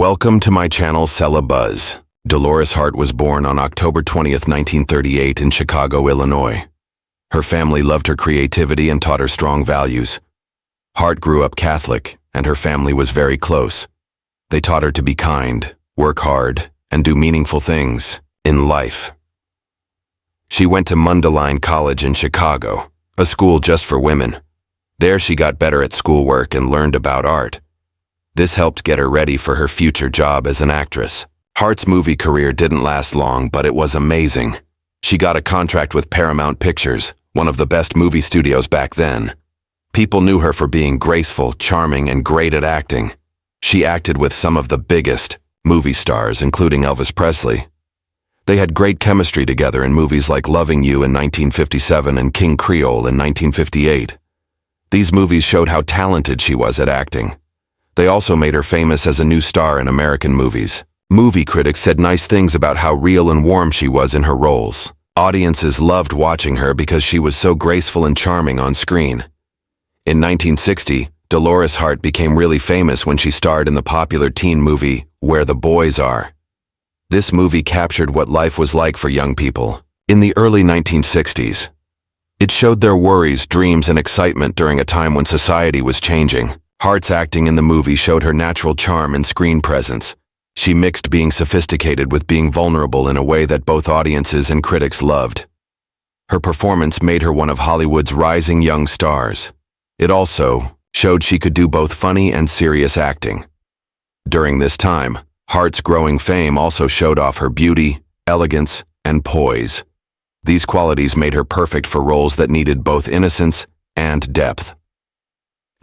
Welcome to my channel Cella Buzz. Dolores Hart was born on October 20th, 1938 in Chicago, Illinois. Her family loved her creativity and taught her strong values. Hart grew up Catholic, and her family was very close. They taught her to be kind, work hard, and do meaningful things in life. She went to Mundelein College in Chicago, a school just for women. There she got better at schoolwork and learned about art. This helped get her ready for her future job as an actress. Hart's movie career didn't last long, but it was amazing. She got a contract with Paramount Pictures, one of the best movie studios back then. People knew her for being graceful, charming, and great at acting. She acted with some of the biggest movie stars, including Elvis Presley. They had great chemistry together in movies like Loving You in 1957 and King Creole in 1958. These movies showed how talented she was at acting. They also made her famous as a new star in American movies. Movie critics said nice things about how real and warm she was in her roles. Audiences loved watching her because she was so graceful and charming on screen. In 1960, Dolores Hart became really famous when she starred in the popular teen movie Where the Boys Are. This movie captured what life was like for young people in the early 1960s. It showed their worries, dreams, and excitement during a time when society was changing. Hart's acting in the movie showed her natural charm and screen presence. She mixed being sophisticated with being vulnerable in a way that both audiences and critics loved. Her performance made her one of Hollywood's rising young stars. It also showed she could do both funny and serious acting. During this time, Hart's growing fame also showed off her beauty, elegance, and poise. These qualities made her perfect for roles that needed both innocence and depth.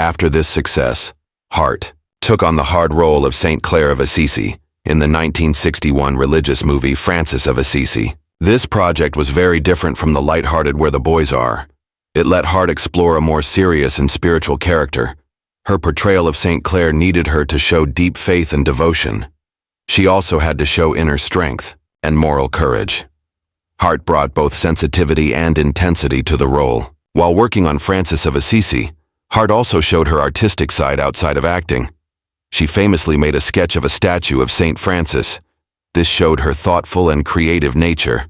After this success, Hart took on the hard role of St. Clair of Assisi in the 1961 religious movie Francis of Assisi. This project was very different from the light-hearted Where the Boys Are. It let Hart explore a more serious and spiritual character. Her portrayal of St. Clair needed her to show deep faith and devotion. She also had to show inner strength and moral courage. Hart brought both sensitivity and intensity to the role. While working on Francis of Assisi, Hart also showed her artistic side outside of acting. She famously made a sketch of a statue of St. Francis. This showed her thoughtful and creative nature.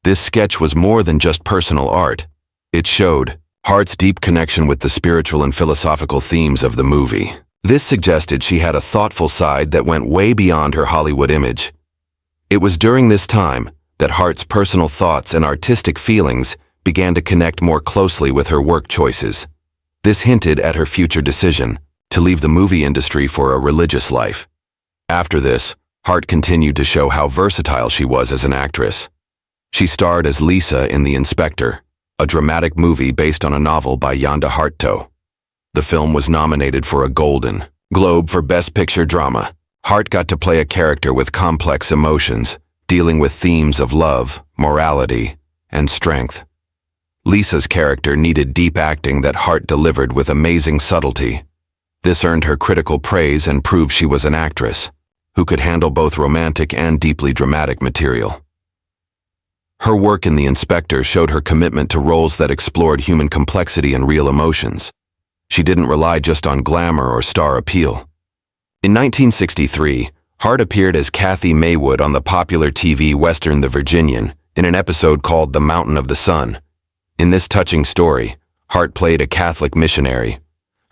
This sketch was more than just personal art. It showed Hart's deep connection with the spiritual and philosophical themes of the movie. This suggested she had a thoughtful side that went way beyond her Hollywood image. It was during this time that Hart's personal thoughts and artistic feelings began to connect more closely with her work choices. This hinted at her future decision to leave the movie industry for a religious life. After this, Hart continued to show how versatile she was as an actress. She starred as Lisa in The Inspector, a dramatic movie based on a novel by Yonda Harto. The film was nominated for a Golden Globe for Best Picture Drama. Hart got to play a character with complex emotions, dealing with themes of love, morality, and strength. Lisa's character needed deep acting that Hart delivered with amazing subtlety. This earned her critical praise and proved she was an actress who could handle both romantic and deeply dramatic material. Her work in The Inspector showed her commitment to roles that explored human complexity and real emotions. She didn't rely just on glamour or star appeal. In 1963, Hart appeared as Kathy Maywood on the popular TV Western The Virginian in an episode called The Mountain of the Sun. In this touching story, Hart played a Catholic missionary.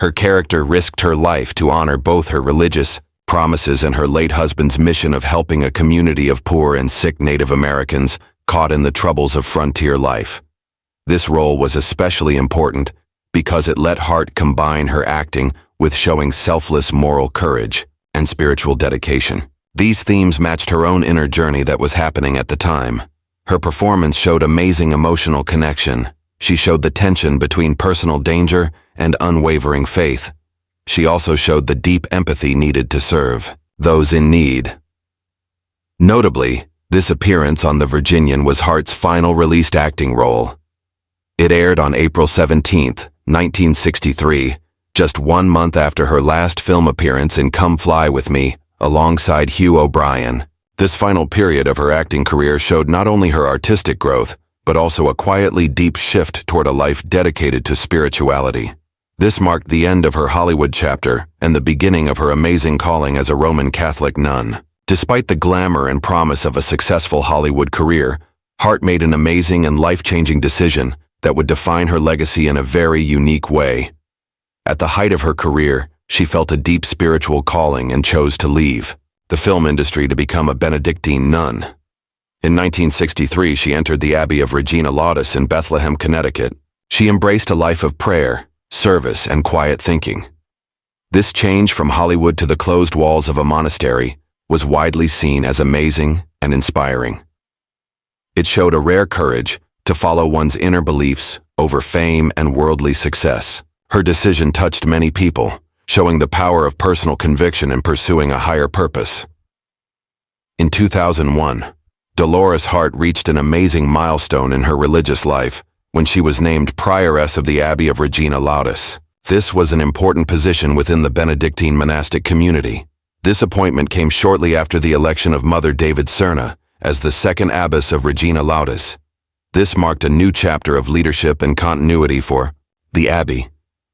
Her character risked her life to honor both her religious promises and her late husband's mission of helping a community of poor and sick Native Americans caught in the troubles of frontier life. This role was especially important because it let Hart combine her acting with showing selfless moral courage and spiritual dedication. These themes matched her own inner journey that was happening at the time. Her performance showed amazing emotional connection. She showed the tension between personal danger and unwavering faith. She also showed the deep empathy needed to serve those in need. Notably, this appearance on The Virginian was Hart's final released acting role. It aired on April 17, 1963, just 1 month after her last film appearance in Come Fly With Me, alongside Hugh O'Brian. This final period of her acting career showed not only her artistic growth, but also a quietly deep shift toward a life dedicated to spirituality. This marked the end of her Hollywood chapter and the beginning of her amazing calling as a Roman Catholic nun. Despite the glamour and promise of a successful Hollywood career, Hart made an amazing and life-changing decision that would define her legacy in a very unique way. At the height of her career, she felt a deep spiritual calling and chose to leave the film industry to become a Benedictine nun. In 1963, she entered the Abbey of Regina Laudis in Bethlehem, Connecticut. She embraced a life of prayer, service, and quiet thinking. This change from Hollywood to the closed walls of a monastery was widely seen as amazing and inspiring. It showed a rare courage to follow one's inner beliefs over fame and worldly success. Her decision touched many people, showing the power of personal conviction in pursuing a higher purpose. In 2001, Dolores Hart reached an amazing milestone in her religious life when she was named prioress of the Abbey of Regina Laudis. This was an important position within the Benedictine monastic community. This appointment came shortly after the election of Mother David Cerna as the second abbess of Regina Laudis. This marked a new chapter of leadership and continuity for the Abbey.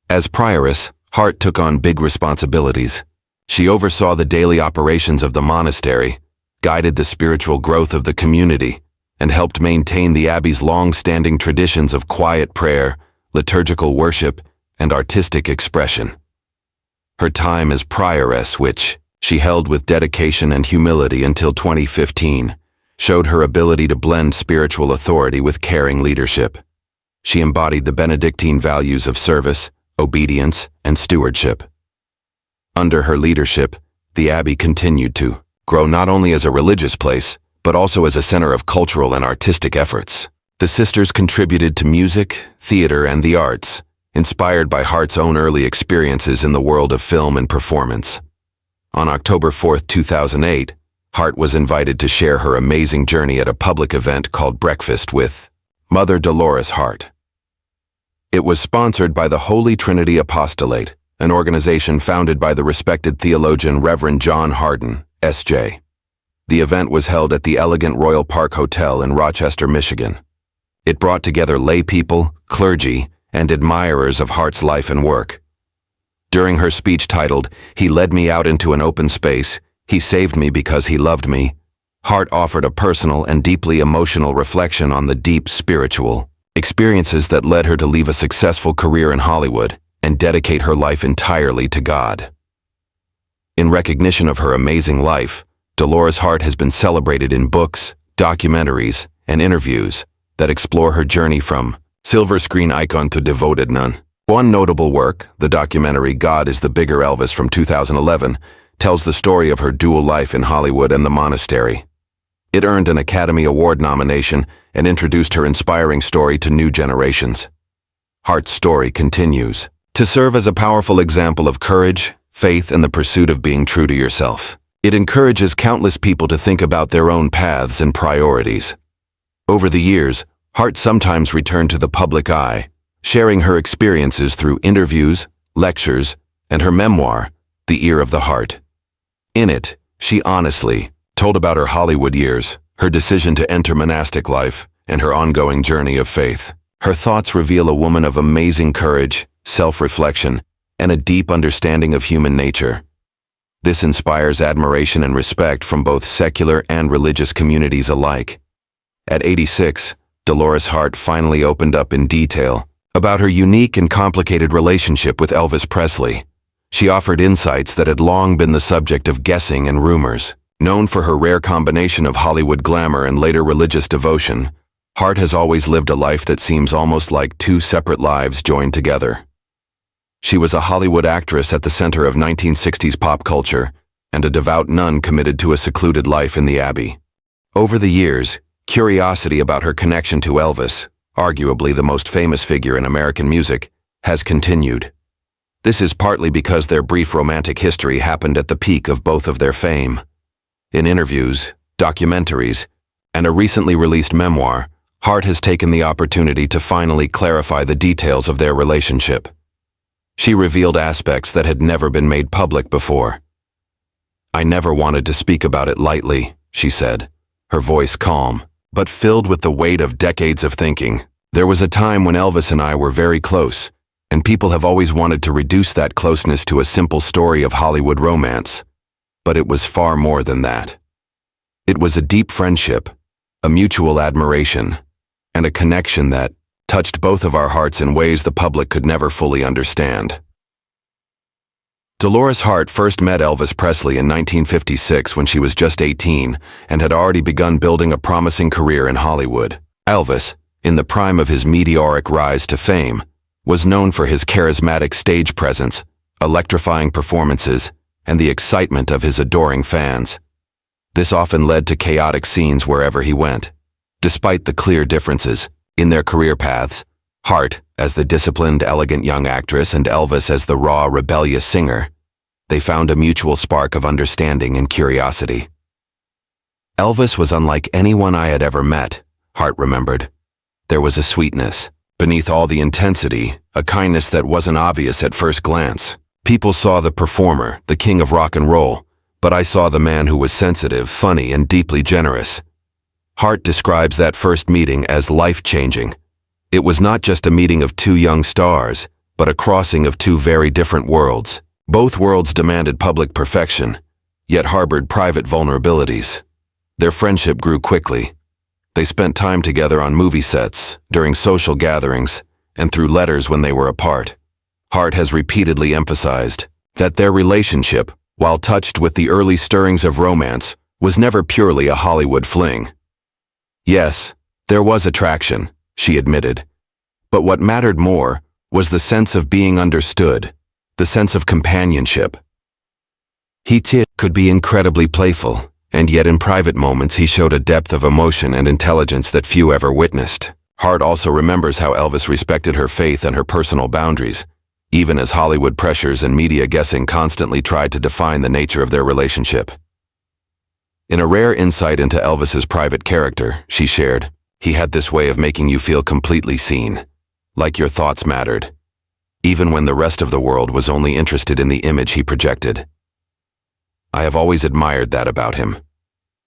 As prioress, Hart took on big responsibilities. She oversaw the daily operations of the monastery, guided the spiritual growth of the community, and helped maintain the Abbey's long-standing traditions of quiet prayer, liturgical worship, and artistic expression. Her time as prioress, which she held with dedication and humility until 2015, showed her ability to blend spiritual authority with caring leadership. She embodied the Benedictine values of service, obedience, and stewardship. Under her leadership, the Abbey continued to grow not only as a religious place, but also as a center of cultural and artistic efforts. The sisters contributed to music, theater, and the arts, inspired by Hart's own early experiences in the world of film and performance. On October 4, 2008, Hart was invited to share her amazing journey at a public event called Breakfast with Mother Dolores Hart. It was sponsored by the Holy Trinity Apostolate, an organization founded by the respected theologian Reverend John Hardin, S.J. The event was held at the elegant Royal Park Hotel in Rochester, Michigan. It brought together lay people, clergy, and admirers of Hart's life and work. During her speech titled, "He Led Me Out into an Open Space, He Saved Me Because He Loved Me," Hart offered a personal and deeply emotional reflection on the deep spiritual experiences that led her to leave a successful career in Hollywood and dedicate her life entirely to God. In recognition of her amazing life, Dolores Hart has been celebrated in books, documentaries, and interviews that explore her journey from silver screen icon to devoted nun. One notable work, the documentary God is the Bigger Elvis from 2011, tells the story of her dual life in Hollywood and the monastery. It earned an Academy Award nomination and introduced her inspiring story to new generations. Hart's story continues to serve as a powerful example of courage, faith, and the pursuit of being true to yourself. It encourages countless people to think about their own paths and priorities. Over the years, Hart sometimes returned to the public eye, sharing her experiences through interviews, lectures, and her memoir, The Ear of the Heart. In it, she honestly told about her Hollywood years, her decision to enter monastic life, and her ongoing journey of faith. Her thoughts reveal a woman of amazing courage, self-reflection, and a deep understanding of human nature. This inspires admiration and respect from both secular and religious communities alike. At 86, Dolores Hart finally opened up in detail about her unique and complicated relationship with Elvis Presley. She offered insights that had long been the subject of guessing and rumors. Known for her rare combination of Hollywood glamour and later religious devotion, Hart has always lived a life that seems almost like two separate lives joined together. She was a Hollywood actress at the center of 1960s pop culture and a devout nun committed to a secluded life in the Abbey. Over the years, curiosity about her connection to Elvis, arguably the most famous figure in American music, has continued. This is partly because their brief romantic history happened at the peak of both of their fame. In interviews, documentaries, and a recently released memoir, Hart has taken the opportunity to finally clarify the details of their relationship. She revealed aspects that had never been made public before. "I never wanted to speak about it lightly," she said, her voice calm, but filled with the weight of decades of thinking. "There was a time when Elvis and I were very close, and people have always wanted to reduce that closeness to a simple story of Hollywood romance. But it was far more than that. It was a deep friendship, a mutual admiration, and a connection that touched both of our hearts in ways the public could never fully understand. Dolores Hart first met Elvis Presley in 1956 when she was just 18 and had already begun building a promising career in Hollywood. Elvis, in the prime of his meteoric rise to fame, was known for his charismatic stage presence, electrifying performances, and the excitement of his adoring fans. This often led to chaotic scenes wherever he went. Despite the clear differences in their career paths, Hart, as the disciplined, elegant young actress, and Elvis as the raw, rebellious singer, they found a mutual spark of understanding and curiosity. Elvis was unlike anyone I had ever met, Hart remembered. There was a sweetness beneath all the intensity, a kindness that wasn't obvious at first glance. People saw the performer, the king of rock and roll, but I saw the man who was sensitive, funny, and deeply generous. Hart describes that first meeting as life-changing. It was not just a meeting of two young stars, but a crossing of two very different worlds. Both worlds demanded public perfection, yet harbored private vulnerabilities. Their friendship grew quickly. They spent time together on movie sets, during social gatherings, and through letters when they were apart. Hart has repeatedly emphasized that their relationship, while touched with the early stirrings of romance, was never purely a Hollywood fling. Yes, there was attraction, she admitted. But what mattered more was the sense of being understood, the sense of companionship. He too could be incredibly playful, and yet in private moments he showed a depth of emotion and intelligence that few ever witnessed. Hart also remembers how Elvis respected her faith and her personal boundaries, even as Hollywood pressures and media guessing constantly tried to define the nature of their relationship. In a rare insight into Elvis's private character, she shared, "He had this way of making you feel completely seen, like your thoughts mattered, even when the rest of the world was only interested in the image he projected. I have always admired that about him."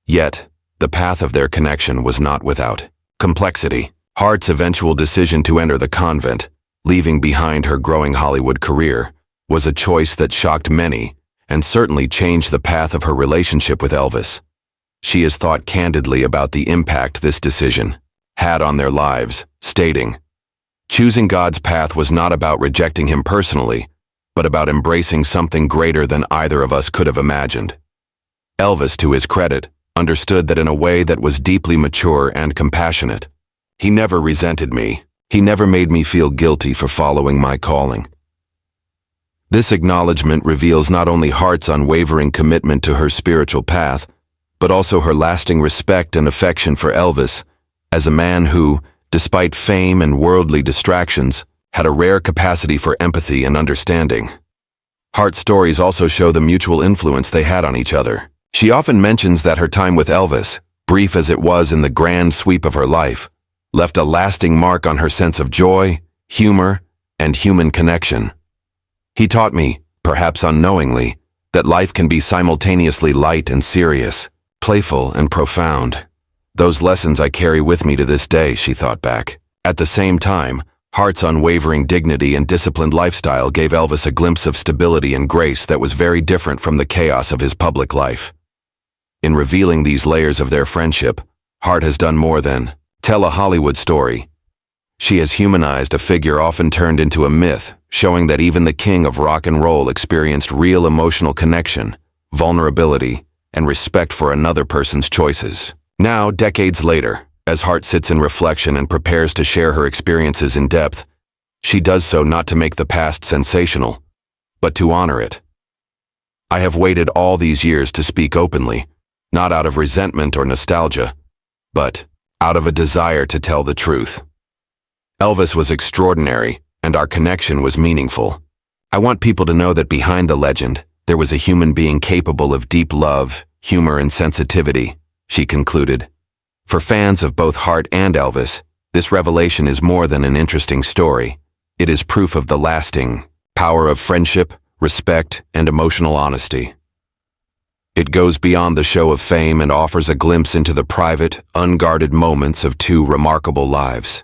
Yet, the path of their connection was not without complexity. Hart's eventual decision to enter the convent, leaving behind her growing Hollywood career, was a choice that shocked many and certainly changed the path of her relationship with Elvis. She has thought candidly about the impact this decision had on their lives, stating, "Choosing God's path was not about rejecting him personally, but about embracing something greater than either of us could have imagined." Elvis, to his credit, understood that in a way that was deeply mature and compassionate. "He never resented me. He never made me feel guilty for following my calling." This acknowledgement reveals not only Hart's unwavering commitment to her spiritual path, but also her lasting respect and affection for Elvis as a man who, despite fame and worldly distractions, had a rare capacity for empathy and understanding. Hart's stories also show the mutual influence they had on each other. She often mentions that her time with Elvis, brief as it was in the grand sweep of her life, left a lasting mark on her sense of joy, humor, and human connection. "He taught me, perhaps unknowingly, that life can be simultaneously light and serious, playful and profound. Those lessons I carry with me to this day," she thought back. At the same time, Hart's unwavering dignity and disciplined lifestyle gave Elvis a glimpse of stability and grace that was very different from the chaos of his public life. In revealing these layers of their friendship, Hart has done more than tell a Hollywood story. She has humanized a figure often turned into a myth, showing that even the king of rock and roll experienced real emotional connection, vulnerability, and respect for another person's choices. Now, decades later, as Hart sits in reflection and prepares to share her experiences in depth, she does so not to make the past sensational, but to honor it. "I have waited all these years to speak openly, not out of resentment or nostalgia, but out of a desire to tell the truth. Elvis was extraordinary, and our connection was meaningful. I want people to know that behind the legend, there was a human being capable of deep love, humor, and sensitivity," she concluded. For fans of both Hart and Elvis, this revelation is more than an interesting story. It is proof of the lasting power of friendship, respect, and emotional honesty. It goes beyond the show of fame and offers a glimpse into the private, unguarded moments of two remarkable lives.